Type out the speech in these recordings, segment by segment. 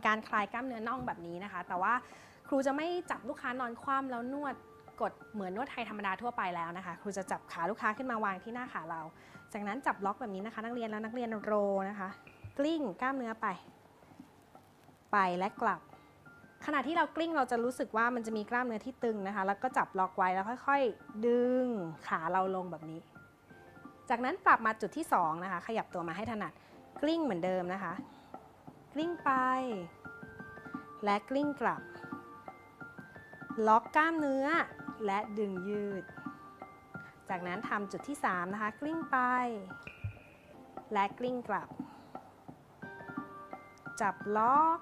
ำการคลายกล้ามเนื้อน่องแบบนี้นะคะแต่ว่าครูจะไม่จับลูกค้านอนคว่ำแล้วนวดกดเหมือนนวดไทยธรรมดาทั่วไปแล้วนะคะครูจะจับขาลูกค้าขึ้นมาวางที่หน้าขาเราจากนั้นจับล็อกแบบนี้นะคะนักเรียนแล้วนักเรียนโรนะคะกลิ้งกล้ามเนื้อไปและกลับขณะที่เรากลิ้งเราจะรู้สึกว่ามันจะมีกล้ามเนื้อที่ตึงนะคะแล้วก็จับล็อกไว้แล้วค่อยๆดึงขาเราลงแบบนี้จากนั้นปรับมาจุดที่2นะคะขยับตัวมาให้ถนัดกลิ้งเหมือนเดิมนะคะกลิ้งไปและกลิ้งกลับล็อกกล้ามเนื้อและดึงยืดจากนั้นทำจุดที่3นะคะกลิ้งไปและกลิ้งกลับจับล็อก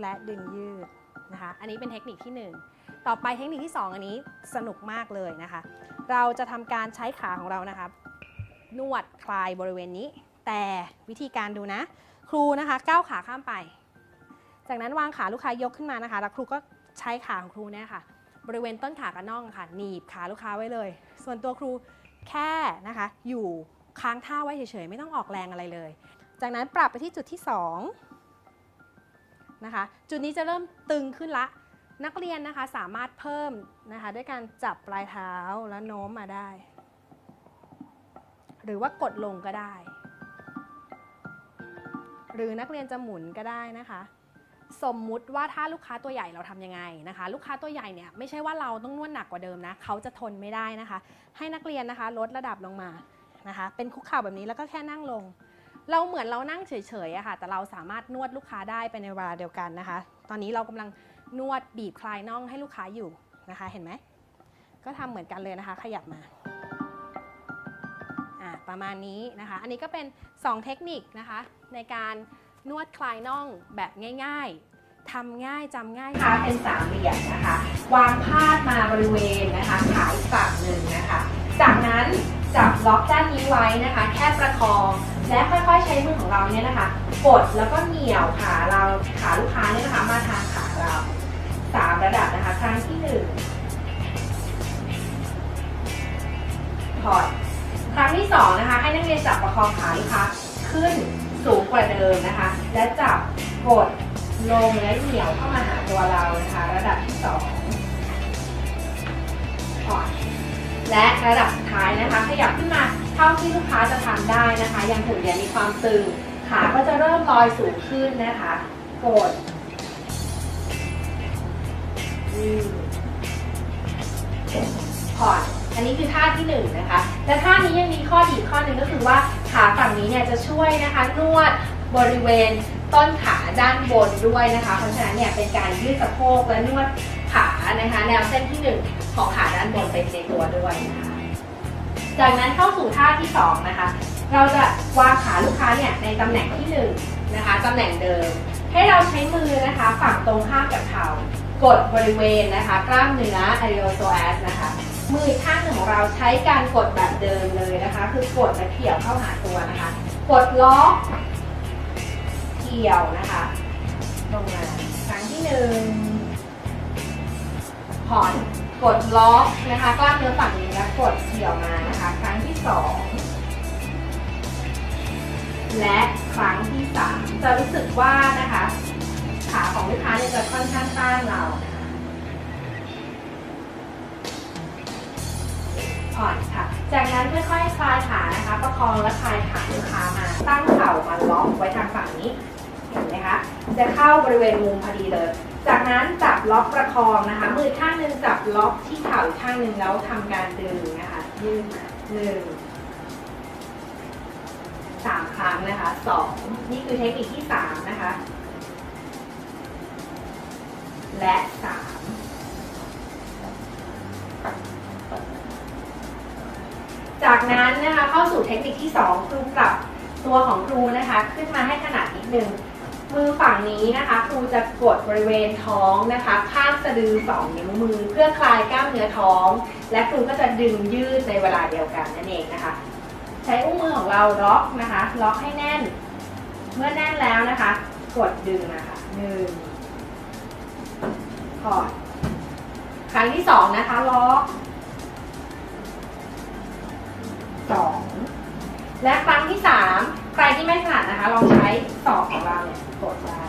และดึงยืดนะคะอันนี้เป็นเทคนิคที่1ต่อไปเทคนิคที่2อันนี้สนุกมากเลยนะคะเราจะทำการใช้ขาของเรานะคะนวดคลายบริเวณนี้แต่วิธีการดูนะครูนะคะก้าวขาข้ามไปจากนั้นวางขาลูกค้ายกขึ้นมานะคะแล้วครูก็ใช้ขาของครูเนี่ยค่ะบริเวณต้นขากับน่องค่ะหนีบขาลูกค้าไว้เลยส่วนตัวครูแค่นะคะอยู่ค้างท่าไว้เฉยๆไม่ต้องออกแรงอะไรเลยจากนั้นปรับไปที่จุดที่2นะคะจุดนี้จะเริ่มตึงขึ้นละนักเรียนนะคะสามารถเพิ่มนะคะด้วยการจับปลายเท้าแล้วโน้มมาได้หรือว่ากดลงก็ได้หรือนักเรียนจะหมุนก็ได้นะคะสมมุติว่าถ้าลูกค้าตัวใหญ่เราทำยังไงนะคะลูกค้าตัวใหญ่เนี่ยไม่ใช่ว่าเราต้องนวดหนักกว่าเดิมนะเขาจะทนไม่ได้นะคะให้นักเรียนนะคะลดระดับลงมานะคะเป็นคุกเข่าแบบนี้แล้วก็แค่นั่งลงเราเหมือนเรานั่งเฉยๆอะค่ะแต่เราสามารถนวดลูกค้าได้ไปในเวลาเดียวกันนะคะตอนนี้เรากำลังนวดบีบคลายน่องให้ลูกค้าอยู่นะคะเห็นไหมก็ทำเหมือนกันเลยนะคะขยับมาประมาณนี้นะคะอันนี้ก็เป็น2เทคนิคนะคะในการนวดคลายน่องแบบง่ายๆทำง่ายจำง่ายค่ะเป็น3เหลี่ยมนะคะวางพาดมาบริเวณนะคะขาอีกฝั่งหนึ่งนะคะจากนั้นจับล็อกด้านนี้ไว้นะคะแค่ประคองและค่อยๆใช้มือของเราเนี่ยนะคะกดแล้วก็เหนี่ยวขาเราขาลูกค้าเนี่ยนะคะมาทางขาเรา3ระดับนะคะครั้งที่1ถอดครั้งที่2นะคะให้นักเรียนจับประคองขาลูกค้าขึ้นสูงกว่าเดิมนะคะและจับกดลงและเหนี่ยวเข้ามาหาตัวเรานะคะระดับที่2ถอดและระดับสุดท้ายนะคะขยับขึ้นมาเท่าที่ลูกค้าจะทำได้นะคะยังหุ่นเนี่ยมีความตึงขาก็จะเริ่มลอยสูงขึ้นนะคะกดถอดอันนี้คือท่าที่1นะคะและท่านี้ยังมีข้อดีข้อหนึ่งก็คือว่าขาฝั่งนี้เนี่ยจะช่วยนะคะนวดบริเวณต้นขาด้านบนด้วยนะคะเพราะฉะนั้นเนี่ยเป็นการยืดสะโพกและนวดขานะคะแนวเส้นที่1ของขาด้านบนไปในตัวด้วยนะคะจากนั้นเข้าสู่ท่าที่2นะคะเราจะวางขาลูกค้าเนี่ยในตำแหน่งที่1นะคะตำแหน่งเดิมให้เราใช้มือนะคะฝั่งตรงข้ามกับเข่ากดบริเวณนะคะกล้ามเนื้อ iliopsoas นะคะมืออีกข้างหนึ่งของเราใช้การกดแบบเดิมเลยนะคะคือกดและเกี่ยวเข้าหาตัวนะคะกดล็อกเกี่ยวนะคะลงมาครั้งที่1ผ่อนกดล็อกนะคะกล้ามเนื้อฝั่งนี้แล้วกดเกี่ยวมานะคะครั้งที่2และครั้งที่3จะรู้สึกว่านะคะขาของลูกค้าเนี่ยจะค่อนข้างต้านเราผ่อนค่ะจากนั้นค่อยๆคลายขานะคะประคองและคลายขาลูกค้ามาตั้งเข่ามาล็อกไว้ทางฝั่งนี้เห็นไหมคะจะเข้าบริเวณมุมพอดีเลยจากนั้นจับล็อกประคองนะคะมือข้างหนึ่งจับล็อกที่เข่าอีกข้างหนึ่งแล้วทำการดึงนะคะยืดมา3 ครั้งนะคะ2นี่คือเทคนิคที่3นะคะและ3จากนั้นนะคะเข้าสู่เทคนิคที่2ครูปรับตัวของครูนะคะขึ้นมาให้ขนาดนิดนึงมือฝั่งนี้นะคะครูจะกดบริเวณท้องนะคะข้างสะดือ2 นิ้วมือเพื่อคลายกล้ามเนื้อท้องและครูก็จะดึงยืดในเวลาเดียวกันนั่นเองนะคะใช้อุ้งมือของเราล็อกนะคะล็อกให้แน่นเมื่อแน่นแล้วนะคะกดดึงนะคะถอดครั้งที่2นะคะล็อก2และครั้งที่3ใครที่ไม่ถนัดนะคะลองใช้ศอกของเราเนี่ยกดได้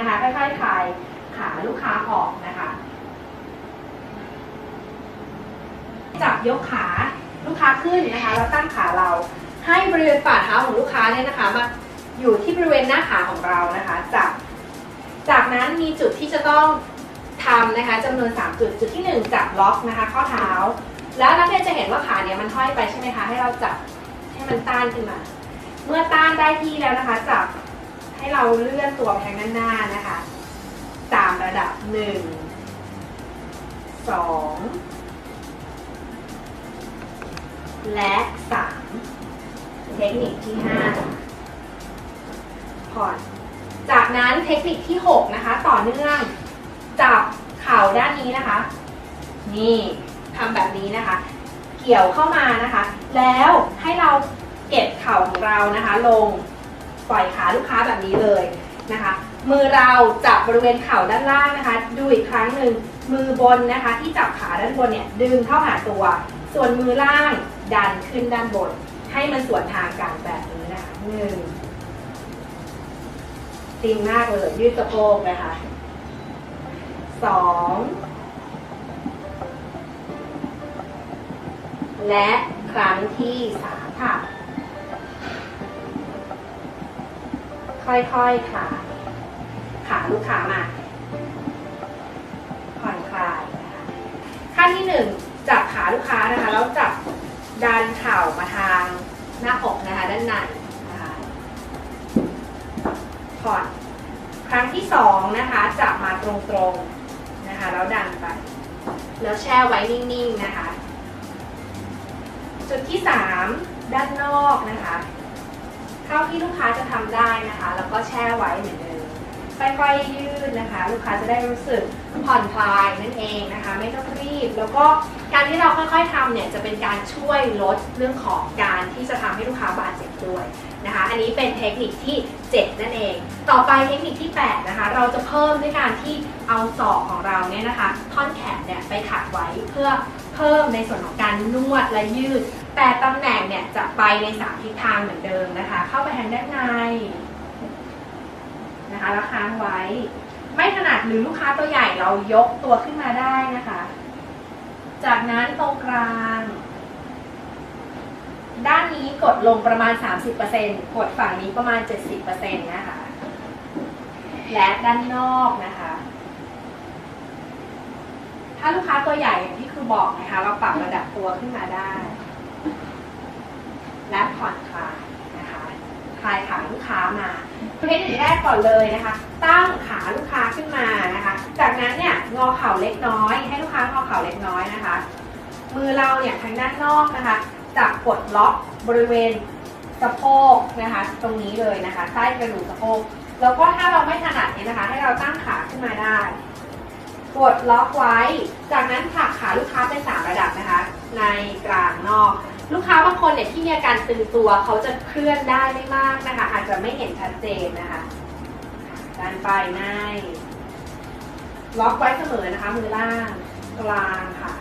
นะคะค่อยๆคลายขาลูกค้าออกนะคะจับยกขาลูกค้าขึ้นนะคะแล้วตั้งขาเราให้บริเวณฝ่าเท้าของลูกค้าเนี่ยนะคะมาอยู่ที่บริเวณหน้าขาของเรานะคะจากนั้นมีจุดที่จะต้องทำนะคะจำนวน3จุดจุดที่1จับล็อกนะคะข้อเท้าแล้วนักเรียนจะเห็นว่าขาเนี่ยมันห้อยไปใช่ไหมคะให้เราจับให้มันต้านขึ้นมาเมื่อต้านได้ที่แล้วนะคะจับให้เราเลื่อนตัวไปทางด้านหน้านะคะตามระดับ1 2และ3เทคนิคที่5ผ่อนจากนั้นเทคนิคที่6นะคะต่อเนื่องจับเข่าด้านนี้นะคะนี่ทำแบบนี้นะคะเกี่ยวเข้ามานะคะแล้วให้เราเก็บเข่าของเรานะคะลงปล่อยขาลูกค้าแบบนี้เลยนะคะมือเราจับบริเวณเข่าด้านล่างนะคะดูอีกครั้งหนึ่งมือบนนะคะที่จับขาด้านบนเนี่ยดึงเข้าหาตัวส่วนมือล่างดันขึ้นด้านบนให้มันสวนทางกันแบบนี้นะคะ1ติงมากเลยยืดสะโพกนะคะ2และครั้งที่3ค่ะค่อยๆคลายขาลูกค้ามาผ่อนคลายนะคะขั้นที่1จับขาลูกค้านะคะแล้วจับดันเข่ามาทางหน้าอกนะคะด้านในนะคะผ่อนครั้งที่2นะคะจับมาตรงๆนะคะแล้วดันไปแล้วแช่ไว้นิ่งๆนะคะจุดที่3ด้านนอกนะคะเท่าที่ลูกค้าจะทำได้นะคะแล้วก็แช่ไว้เหมือนเดิมค่อยๆยืดนะคะลูกค้าจะได้รู้สึกผ่อนคลายนั่นเองนะคะไม่ต้องรีบแล้วก็การที่เราค่อยๆทำเนี่ยจะเป็นการช่วยลดเรื่องของการที่จะทำให้ลูกค้าบาดเจ็บด้วยนะคะอันนี้เป็นเทคนิคที่7นั่นเองต่อไปเทคนิคที่8นะคะเราจะเพิ่มด้วยการที่เอาศอกของเราเนี่ยนะคะท่อนแขนเนี่ยไปขัดไว้เพื่อเพิ่มในส่วนของการนวดและยืดแต่ตำแหน่งเนี่ยจะไปใน3ทิศทางเหมือนเดิมนะคะเข้าไปทางด้านในนะคะแล้วค้างไว้ไม่ถนัดหรือลูกค้าตัวใหญ่เรายกตัวขึ้นมาได้นะคะจากนั้นตรงกลางด้านนี้กดลงประมาณ 30% กดฝั่งนี้ประมาณ 70% นะคะและด้านนอกนะคะถ้าลูกค้าตัวใหญ่อย่างที่ครูบอกนะคะเราปรับระดับตัวขึ้นมาได้และผ่อนคลายนะคะคลายขาลูกค้ามาเทคนิคแรกก่อนเลยนะคะตั้งขาลูกค้าขึ้นมานะคะจากนั้นเนี่ยงอเข่าเล็กน้อยให้ลูกค้างอเข่าเล็กน้อยนะคะมือเราเนี่ยทางด้านนอกนะคะจับกดล็อกบริเวณสะโพกนะคะตรงนี้เลยนะคะใต้กระดูกสะโพกแล้วก็ถ้าเราไม่ถนัดเนี่ยนะคะให้เราตั้งขาขึ้นมาได้กดล็อกไว้จากนั้นผลักขาลูกค้าเป็น3ระดับนะคะในกลางนอกลูกค้าบางคนเนี่ยที่มีอาการตึงตัวเขาจะเคลื่อนได้ไม่มากนะคะอาจจะไม่เห็นชัดเจนนะคะดันไปในล็อกไว้เสมอนะคะมือล่างกลางค่ะ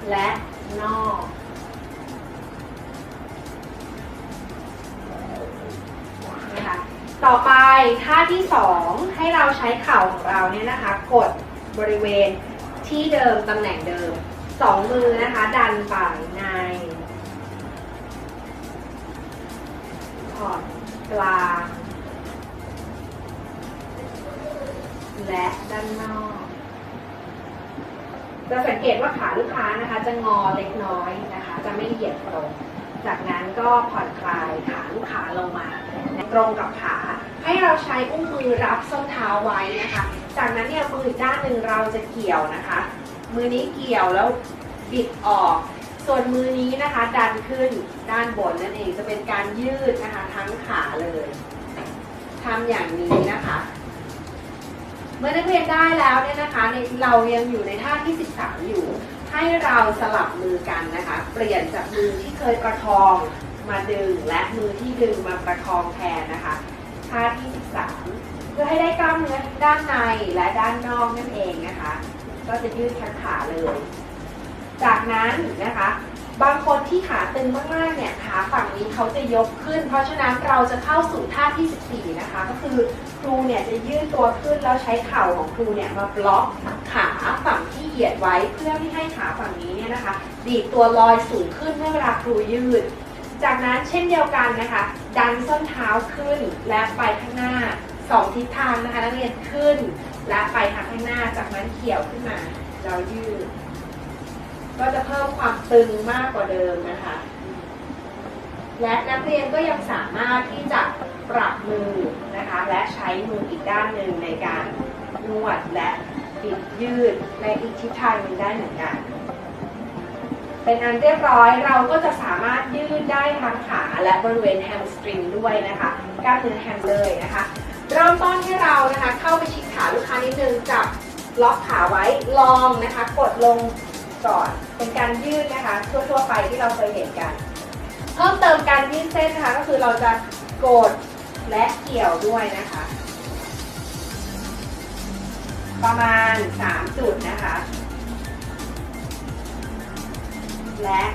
และนอกนะคะต่อไปท่าที่2ให้เราใช้เข่าของเราเนี่ยนะคะกดบริเวณที่เดิมตำแหน่งเดิม2มือนะคะดันไปในผ่อนกลางและด้านนอกจะสังเกตว่าขาลูกค้านะคะจะงอเล็กน้อยนะคะจะไม่เหยียดตรงจากนั้นก็ผ่อนคลายขาลูกค้าลงมาตรงกับขาให้เราใช้อุ้งมือรับส้นเท้าไว้นะคะจากนั้นเนี่ยมืออีกด้านหนึ่งเราจะเกี่ยวนะคะมือนี้เกี่ยวแล้วบิดออกส่วนมือนี้นะคะดันขึ้นด้านบนนั่นเองจะเป็นการยืดนะคะทั้งขาเลยทำอย่างนี้นะคะเมื่อนักเรียนได้แล้วเนี่ยนะคะเรายังอยู่ในท่าที่13อยู่ให้เราสลับมือกันนะคะเปลี่ยนจากมือที่เคยประคองมาดึงและมือที่ดึงมาประคองแทนนะคะท่าที่13เพื่อให้ได้กล้ามเนื้อด้านในและด้านนอกนั่นเองนะคะก็จะยืดทั้งขาเลยจากนั้นนะคะ บางคนที่ขาตึงมากๆเนี่ยขาฝั่งนี้เขาจะยกขึ้นเพราะฉะนั้นเราจะเข้าสู่ท่าที่14นะคะก็คือครูเนี่ยจะยืดตัวขึ้นแล้วใช้เข่าของครูเนี่ยมาบล็อกขาฝั่งที่เหยียดไว้เพื่อไม่ให้ขาฝั่งนี้เนี่ยนะคะดีดตัวลอยสูงขึ้นเมื่อเวลาครูยืดจากนั้นเช่นเดียวกันนะคะดันส้นเท้าขึ้นและไปข้างหน้า2ทิศทางนะคะนักเรียนขึ้นและไปทางข้างหน้าจากนั้นเขี่ยวขึ้นมาเรายืดก็จะเพิ่มความตึงมากกว่าเดิมนะคะและนักเรียนก็ยังสามารถที่จะปรับมือนะคะและใช้มืออีกด้านหนึ่งในการนวดและบิดยืดในอีกทิศทางหนึ่งได้เหมือนกันเป็นอันเรียบร้อยเราก็จะสามารถยืดได้ทั้งขาและบริเวณแฮมสตริงด้วยนะคะกล้ามเนื้อแฮมเลยนะคะเริ่มต้นให้เรานะคะเข้าไปชิดขาลูกค้านิดนึงจับล็อกขาไว้ลองนะคะกดลงก่อนเป็นการยืดนะคะทั่วๆไปที่เราเคยเห็นกันเพิ่มเติมการยืดเส้นนะคะก็คือเราจะกดและเกี่ยวด้วยนะคะประมาณ3จุดนะคะและ3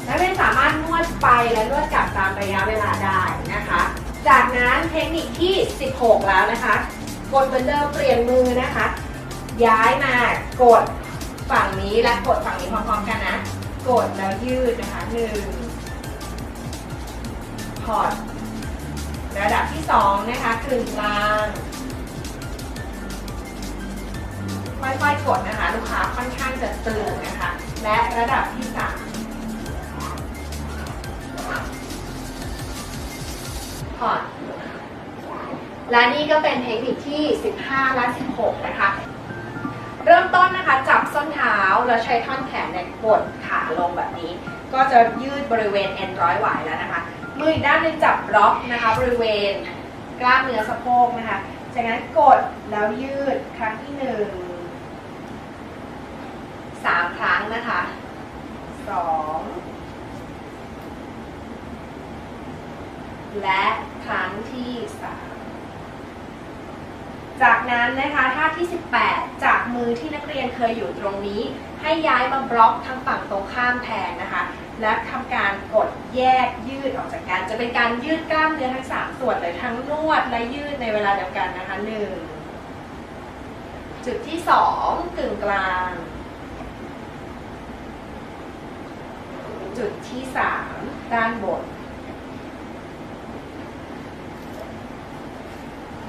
นักเรียนสามารถนวดไปและนวดกลับตามระยะเวลาได้นะคะจากนั้นเทคนิคที่16แล้วนะคะกดเหมือนเดิมเปลี่ยนมือนะคะย้ายมากดฝั่งนี้และกดฝั่งนี้พร้อมๆกันนะกดแล้วยืดนะคะ1พอร์ตระดับที่2นะคะกึ่งกลางค่อยๆกดนะคะลูกค้าค่อนข้างจะตึงนะคะและระดับที่3พอร์ตและนี่ก็เป็นเทคนิคที่15และ16นะคะเริ่มต้นนะคะจับส้นเท้าแล้วใช้ท่อนแขนเนี่ยกดขาลงแบบนี้ก็จะยืดบริเวณเอ็นร้อยหวายแล้วนะคะมืออีกด้านหนึ่งจับบล็อกนะคะบริเวณกล้ามเนื้อสะโพกนะคะจากนั้นกดแล้วยืดครั้งที่1 3 ครั้งนะคะ2และครั้งที่3จากนั้นนะคะท่าที่18จากมือที่นักเรียนเคยอยู่ตรงนี้ให้ย้ายมาบล็อกทางฝั่งตรงข้ามแทนนะคะและทำการกดแยกยืดออกจากกันจะเป็นการยืดกล้ามเนื้อทั้ง3ส่วนเลยทั้งนวดและยืดในเวลาเดียวกันนะคะ1จุดที่2กึ่งกลางจุดที่3ด้านบน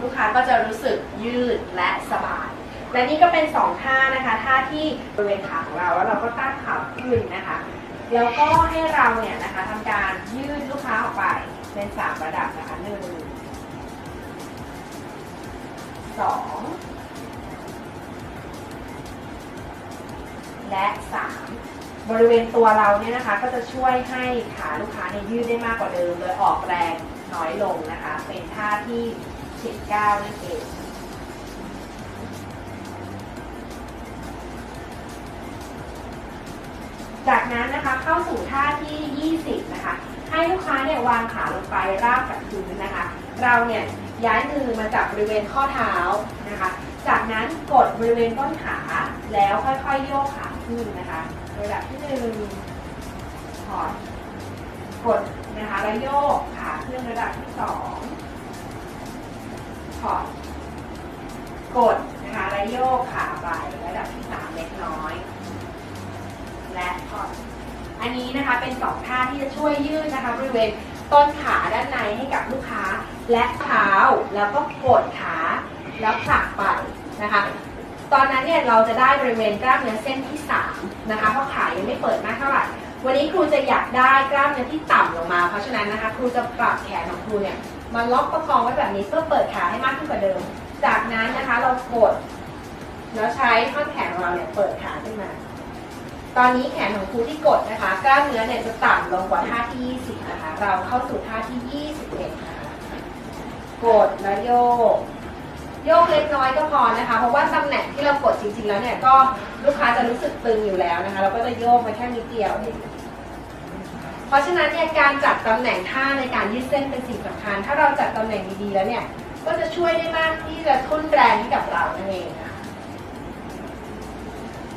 ลูกค้าก็จะรู้สึกยืดและสบายและนี่ก็เป็น2ท่านะคะท่าที่บริเวณขาของเราแล้วเราก็ตั้งขาขึ้นนะคะแล้วก็ให้เราเนี่ยนะคะทำการยืดลูกค้าออกไปเป็น3ระดับนะคะ1 2และ3บริเวณตัวเราเนี่ยนะคะก็จะช่วยให้ขาลูกค้าเนี่ยยืดได้มากกว่าเดิมโดยออกแรงน้อยลงนะคะเป็นท่าที่19นั่นเองจากนั้นนะคะเข้าสู่ท่าที่20นะคะให้ลูกค้าเนี่ยวางขาลงไปราบกับพื้นนะคะเราเนี่ยย้ายมือมาจับบริเวณข้อเท้านะคะจากนั้นกดบริเวณต้นขาแล้วค่อยๆโยกขาขึ้นนะคะระดับที่1พอร์ตกดนะคะแล้วโยกขาขึ้นระดับที่2พอร์ตกดนะคะและโยกขาไประดับที่3เล็กน้อยและพอร์ตอันนี้นะคะเป็น2ท่าที่จะช่วยยืดนะคะบริเวณต้นขาด้านในให้กับลูกค้าและเท้าแล้วก็กดขาแล้วผลักไปนะคะตอนนั้นเนี่ยเราจะได้บริเวณกล้ามเนื้อเส้นที่3นะคะเพราะขายังไม่เปิดมากเท่าไหร่วันนี้ครูจะอยากได้กล้ามเนื้อที่ต่ำลงมาเพราะฉะนั้นนะคะครูจะปรับแขนของครูเนี่ยมาล็อกประคองไว้แบบนี้เพื่อเปิดขาให้มากขึ้นกว่าเดิมจากนั้นนะคะเรากดแล้วใช้ท่อนแขนของเราเนี่ยเปิดขาขึ้นมาตอนนี้แขนของครูที่กดนะคะกล้ามเนื้อเนี่ยจะต่ำลงกว่าท่าที่20นะคะเราเข้าสู่ท่าที่21นะคะกดแล้วโยกเล็กน้อยก็พอนะคะเพราะว่าตำแหน่งที่เรากดจริงๆแล้วเนี่ยก็ลูกค้าจะรู้สึกตึงอยู่แล้วนะคะเราก็จะโยกมาแค่นิดเดียวเองเพราะฉะนั้นเนี่ยการจัดตำแหน่งท่าในการยืดเส้นเป็นสิ่งสำคัญถ้าเราจัดตำแหน่งดีๆแล้วเนี่ยก็จะช่วยได้มากที่จะทุ่นแรงให้กับเรานั่นเองค่ะ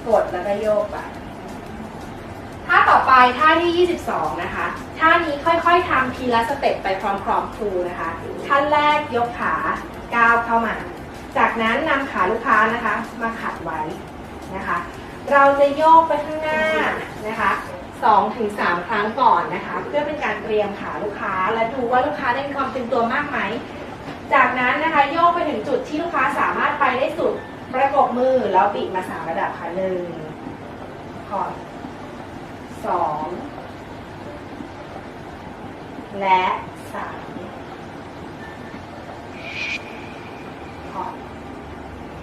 กดแล้วก็โยกไปท่าต่อไปท่าที่ 22 นะคะท่านี้ค่อยๆทำทีละสเต็ปไปพร้อมๆครูนะคะขั้นแรกยกขาก้าวเข้ามาจากนั้นนำขาลูกค้านะคะมาขัดไว้นะคะเราจะโยกไปข้างหน้านะคะ2-3 ครั้งก่อนนะคะเพื่อเป็นการเตรียมขาลูกค้าและดูว่าลูกค้าได้มีความตึงตัวมากไหมจากนั้นนะคะโยกไปถึงจุดที่ลูกค้าสามารถไปได้สุดประกบมือแล้วบิดมา3 ระดับค่ะ1ผ่อน2และ3ผ่อน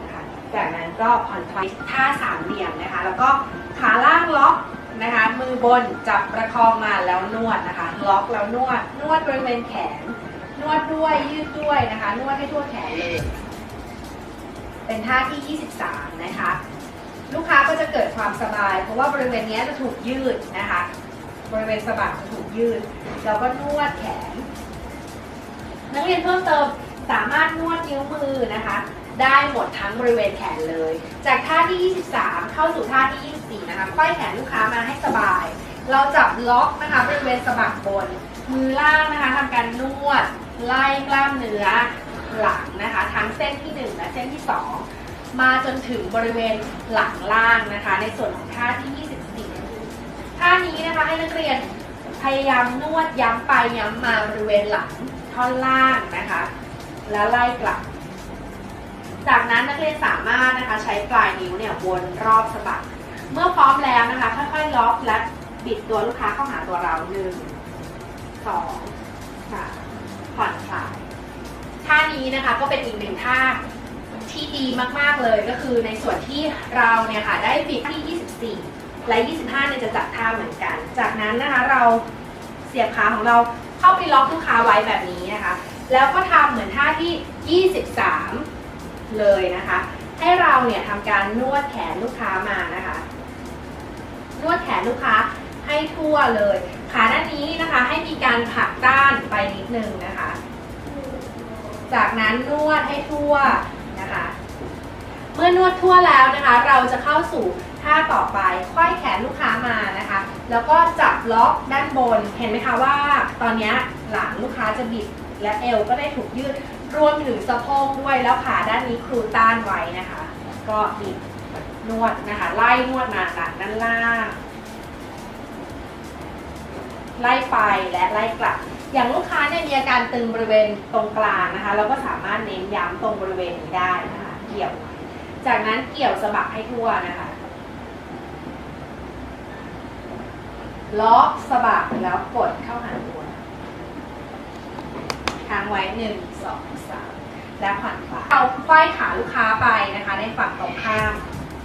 นะคะจากนั้นก็ผ่อนคลายท่า3 เหลี่ยมนะคะแล้วก็ขาล่างล็อกนะคะมือบนจับประคองมาแล้วนวดนะคะล็อกแล้วนวดบริเวณแขนนวดด้วยยืดด้วยนะคะนวดให้ทั่วแขนเลยเป็นท่าที่ 23 นะคะลูกค้าก็จะเกิดความสบายเพราะว่าบริเวณนี้จะถูกยืดนะคะบริเวณสะบักจะถูกยืดแล้วก็นวดแขนนักเรียนเพิ่มเติมสามารถนวดนิ้วมือนะคะได้หมดทั้งบริเวณแขนเลยจากท่าที่ 23 เข้าสู่ท่าที่ 24 นะคะค่อยแขนลูกค้ามาให้สบายเราจับล็อกนะคะบริเวณสะบักบนมือล่างนะคะทำการนวดไล่กล้ามเนื้อหลังนะคะทั้งเส้นที่1และเส้นที่2มาจนถึงบริเวณหลังล่างนะคะในส่วนของท่าที่ 24 ท่านี้นะคะให้นักเรียนพยายามนวดย้ำไปย้ำมาบริเวณหลังท่อนล่างนะคะแล้วไล่กลับจากนั้นนักเรียนสามารถนะคะใช้ปลายนิ้วเนี่ยวนรอบสะบักเมื่อพร้อมแล้วนะคะค่อยๆล็อกและบิดตัวลูกค้าเข้าหาตัวเรา1 2 3ผ่อนคลายท่านี้นะคะก็เป็นอีก1 ท่าที่ดีมากๆเลยก็คือในส่วนที่เราเนี่ยค่ะได้บิดที่ 24 และ 25 เนี่ยจะจัดท่าเหมือนกันจากนั้นนะคะเราเสียบขาของเราเข้าไปล็อกลูกค้าไว้แบบนี้นะคะแล้วก็ทำเหมือนท่าที่ 23 เลยนะคะให้เราเนี่ยทำการนวดแขนลูกค้ามานะคะนวดแขนลูกค้าให้ทั่วเลยขาด้านนี้นะคะให้มีการผลักด้านไปนิดนึงนะคะจากนั้นนวดให้ทั่วนะคะเมื่อนวดทั่วแล้วนะคะเราจะเข้าสู่ท่าต่อไปควยแขนลูกค้ามานะคะแล้วก็จับล็อกด้านบนเห็นไหมคะว่าตอนนี้หลังลูกค้าจะบิดและเอวก็ได้ถูกยืดรวมถึงสะโพกด้วยแล้วขาด้านนี้ครูต้านไว้นะคะก็บิดนวดนะคะไล่นวดมาจากด้านล่างไล่ไปและไล่กลับอย่างลูกค้าเนี่ยมีอาการตึงบริเวณตรงกลางนะคะเราก็สามารถเน้นย้ำตรงบริเวณนี้ได้นะคะเกี่ยวจากนั้นเกี่ยวสะบักให้ทั่วนะคะล็อกสะบักแล้วกดเข้าหาตัวค้างไว้1 2 3และผ่อนคลายเอาไขว้ขาลูกค้าไปนะคะในฝั่งตรงข้าม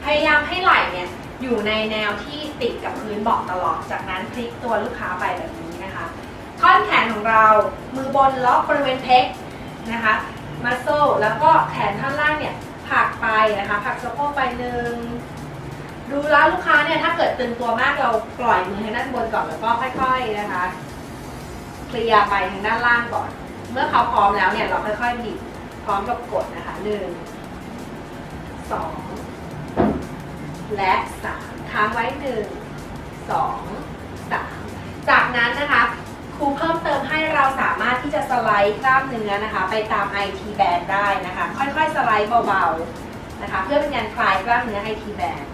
พยายามให้ไหล่เนี่ยอยู่ในแนวที่ติดกับพื้นเบาะตลอดจากนั้นพลิกตัวลูกค้าไปแบบนี้นะคะท่อนแขนของเรามือบนล็อกบริเวณเพกนะคะมัสโซแล้วก็แขนท่อนล่างเนี่ยผลักไปนะคะผลักสะโพกไปดูแล้วลูกค้าเนี่ยถ้าเกิดตึงตัวมากเราปล่อยมือทางด้านบนก่อนแล้วก็ค่อยๆนะคะเคลียร์ไปทางด้านล่างก่อนเมื่อเขาพร้อมแล้วเนี่ยเราค่อยๆบิดพร้อมกับกดนะคะ1 2และ3ค้างไว้1 2 3จากนั้นนะคะครูเพิ่มเติมให้เราสามารถที่จะสไลด์กล้ามเนื้อนะคะไปตาม IT band ได้นะคะค่อยๆสไลด์เบาๆนะคะเพื่อเป็นการคลายกล้ามเนื้อ IT band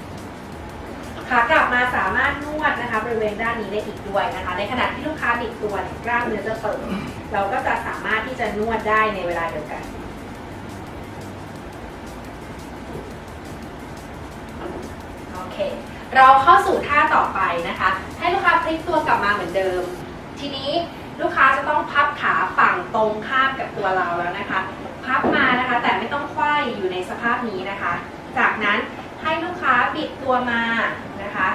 ขากลับมาสามารถนวดนะคะบริเวณด้านนี้ได้อีกด้วยนะคะในขณะที่ลูกค้าบิดตัวกล้ามเนื้อจะเปิดเราก็จะสามารถที่จะนวดได้ในเวลาเดียวกันโอเคเราเข้าสู่ท่าต่อไปนะคะให้ลูกค้าพลิกตัวกลับมาเหมือนเดิมทีนี้ลูกค้าจะต้องพับขาฝั่งตรงข้ามกับตัวเราแล้วนะคะพับมานะคะแต่ไม่ต้องไขว้อยู่ในสภาพนี้นะคะจากนั้นให้ลูกค้าบิดตัวมานะคะ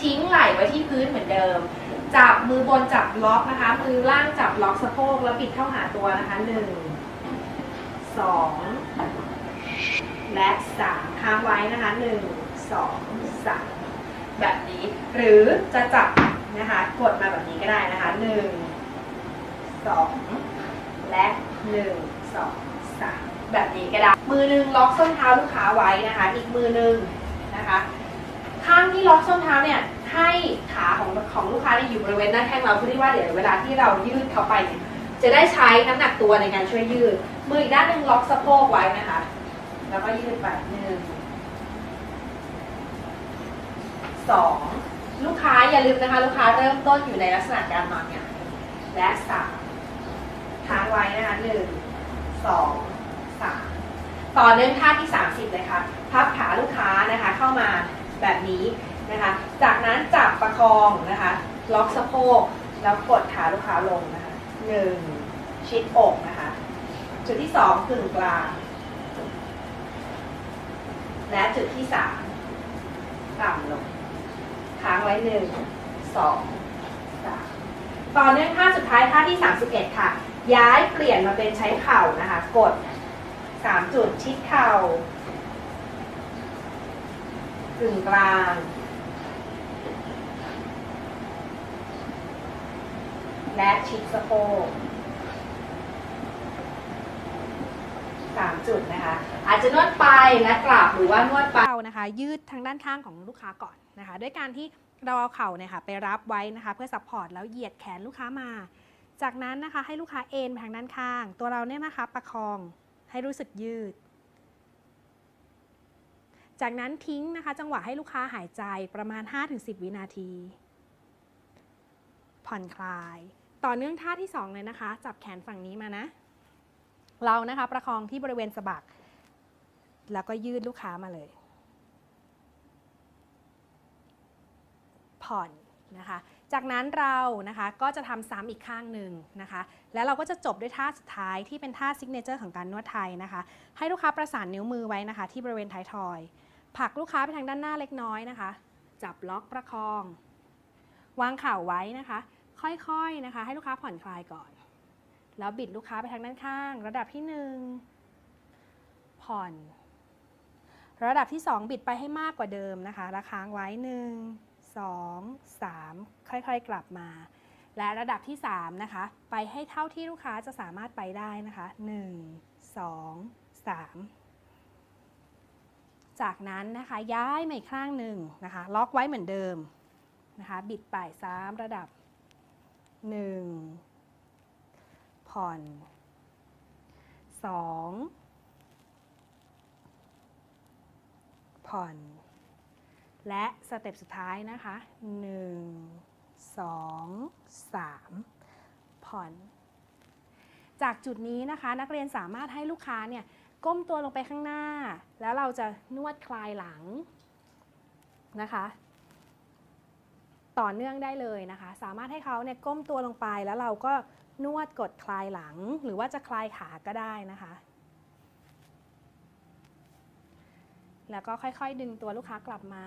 ทิ้งไหล่ไว้ที่พื้นเหมือนเดิมจับมือบนจับล็อกนะคะมือล่างจับล็อกสะโพกแล้วบิดเข้าหาตัวนะคะ1 2และ3ค้างไว้นะคะ1 2 3แบบนี้หรือจะจับนะคะกดมาแบบนี้ก็ได้นะคะ1 2และ1 2 3แบบนี้ก็ได้มือนึงล็อกส้นเท้าลูกค้าไว้นะคะอีกมือนึงนะคะ ข้างที่ล็อกส้นเท้าเนี่ยให้ขาของลูกค้าเนี่ยอยู่บริเวณหน้าแข้งเราเพื่อที่ว่าเดี๋ยวเวลาที่เรายืดเขาไปเนี่ยจะได้ใช้น้ำหนักตัวในการช่วยยืดมืออีกด้านหนึ่งล็อกสะโพกไว้นะคะแล้วก็ยืดไป1 2ลูกค้าอย่าลืมนะคะลูกค้าเริ่มต้นอยู่ในลักษณะการนอนหงายและ3ค้างไว้นะคะ1 2 3ต่อเนื่องท่าที่30เลยค่ะพับขาลูกค้านะคะเข้ามาแบบนี้นะคะจากนั้นจับประคองนะคะล็อกสะโพกแล้วกดขาลูกค้าลงนะคะ1ชิดอกนะคะจุดที่2กึ่งกลางและจุดที่3ต่ำลงค้างไว้1 2 3ต่อเนื่องท่าสุดท้ายท่าที่31ค่ะย้ายเปลี่ยนมาเป็นใช้เข่านะคะกด3จุดชิดเข่ากึ่งกลางและชิดสะโพก3 จุดนะคะอาจจะนวดไปและกลับหรือว่านวดไปนะคะยืดทางด้านข้างของลูกค้าก่อนนะคะด้วยการที่เราเอาเข่าเนี่ยค่ะไปรับไว้นะคะเพื่อซัพพอร์ตแล้วเหยียดแขนลูกค้ามาจากนั้นนะคะให้ลูกค้าเอนไปทางด้านข้างตัวเราเนี่ยนะคะประคองให้รู้สึกยืดจากนั้นทิ้งนะคะจังหวะให้ลูกค้าหายใจประมาณ 5-10 วินาทีผ่อนคลายต่อเนื่องท่าที่2เลยนะคะจับแขนฝั่งนี้มานะเรานะคะประคองที่บริเวณสะบักแล้วก็ยืดลูกค้ามาเลยผ่อนนะคะจากนั้นเรานะคะก็จะทำซ้ำอีกข้างหนึ่งนะคะแล้วเราก็จะจบด้วยท่าสุดท้ายที่เป็นท่าซิกเนเจอร์ของการนวดไทยนะคะให้ลูกค้าประสานนิ้วมือไว้นะคะที่บริเวณท้ายทอยผลักลูกค้าไปทางด้านหน้าเล็กน้อยนะคะจับล็อกประคองวางเข่าไว้นะคะค่อยๆนะคะให้ลูกค้าผ่อนคลายก่อนแล้วบิดลูกค้าไปทางด้านข้างระดับที่1ผ่อนระดับที่2บิดไปให้มากกว่าเดิมนะคะแล้วค้างไว้1 2 3ค่อยๆกลับมาและระดับที่3นะคะไปให้เท่าที่ลูกค้าจะสามารถไปได้นะคะ1 2 3จากนั้นนะคะย้ายมาอีกข้างหนึ่งนะคะล็อกไว้เหมือนเดิมนะคะบิดไป3ระดับ1ผ่อน2ผ่อนและสเต็ปสุดท้ายนะคะ1 2 3ผ่อนจากจุดนี้นะคะนักเรียนสามารถให้ลูกค้าเนี่ยก้มตัวลงไปข้างหน้าแล้วเราจะนวดคลายหลังนะคะต่อเนื่องได้เลยนะคะสามารถให้เขาเนี่ยก้มตัวลงไปแล้วเราก็นวดกดคลายหลังหรือว่าจะคลายขาก็ได้นะคะแล้วก็ค่อยๆดึงตัวลูกค้ากลับมา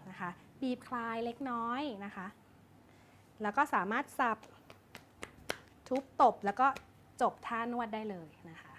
นะคะบีบคลายเล็กน้อยนะคะแล้วก็สามารถสับทุบตบแล้วก็จบท่านวดได้เลยนะคะ